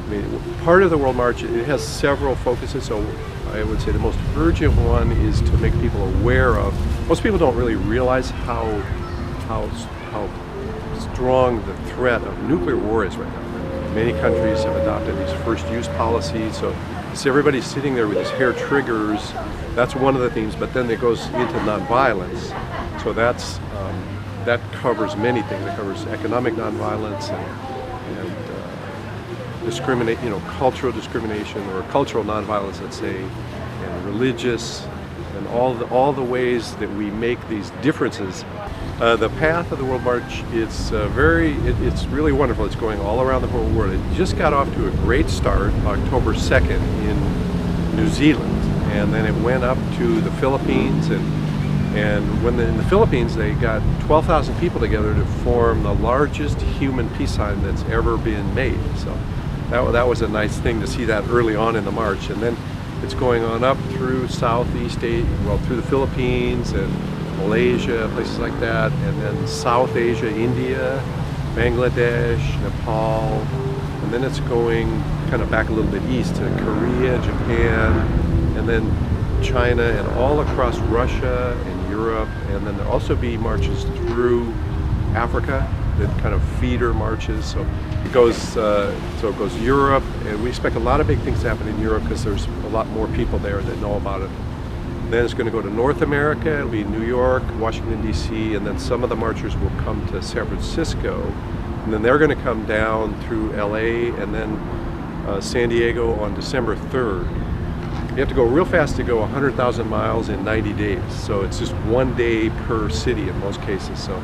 I mean, part of the World March, it has several focuses, so I would say the most urgent one is to make people aware of, most people don't really realize how strong the threat of nuclear war is right now. Many countries have adopted these first-use policies, so everybody's sitting there with these hair triggers. That's one of the themes, but then it goes into nonviolence. So that covers many things. It covers economic nonviolence and cultural discrimination or cultural nonviolence, let's say, and religious, and all the ways that we make these differences. The path of the World March, it's really wonderful. It's going all around the whole world. It just got off to a great start October 2nd in New Zealand, and then it went up to the Philippines, and when in the Philippines they got 12,000 people together to form the largest human peace sign that's ever been made. So that was a nice thing to see that early on in the march, and then it's going on up through Southeast Asia, through the Philippines and Malaysia, places like that, and then South Asia, India, Bangladesh, Nepal, and then it's going kind of back a little bit east to Korea, Japan, and then China, and all across Russia and Europe, and then there'll also be marches through Africa, that kind of feeder marches. So it goes Europe, and we expect a lot of big things to happen in Europe because there's a lot more people there that know about it. Then it's going to go to North America. It'll be New York, Washington, D.C., and then some of the marchers will come to San Francisco, and then they're going to come down through L.A. and then San Diego on December 3rd. You have to go real fast to go 100,000 miles in 90 days, so it's just one day per city in most cases. So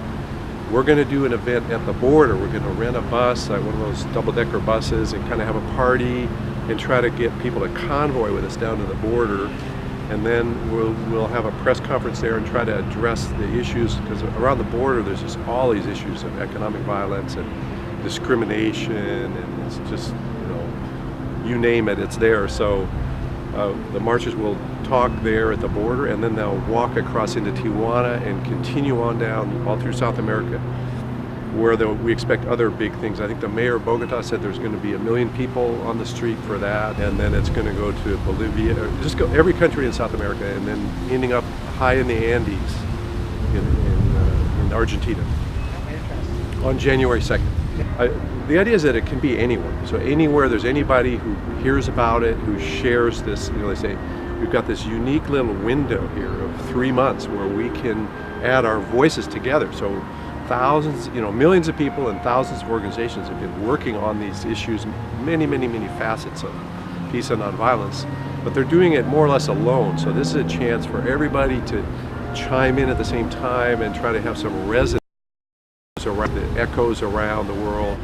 we're going to do an event at the border. We're going to rent a bus, like one of those double-decker buses, and kind of have a party and try to get people to convoy with us down to the border. And then we'll have a press conference there and try to address the issues, because around the border there's just all these issues of economic violence and discrimination, and it's just, you name it, it's there. So the marchers will talk there at the border, and then they'll walk across into Tijuana and continue on down all through South America, where we expect other big things. I think the mayor of Bogota said there's going to be 1 million people on the street for that, and then it's going to go to Bolivia, just go every country in South America, and then ending up high in the Andes in Argentina on January 2nd. The idea is that it can be anywhere. So anywhere there's anybody who hears about it, who shares this, they say, we've got this unique little window here of 3 months where we can add our voices together. So thousands, millions of people and thousands of organizations have been working on these issues, many facets of peace and nonviolence, but they're doing it more or less alone. So this is a chance for everybody to chime in at the same time and try to have some resonance around the echoes around the world.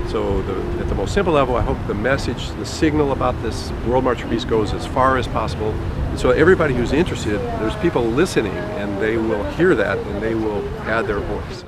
So at the most simple level, I hope the message, the signal about this World March for Peace goes as far as possible. And so everybody who's interested, there's people listening, and they will hear that and they will add their voice.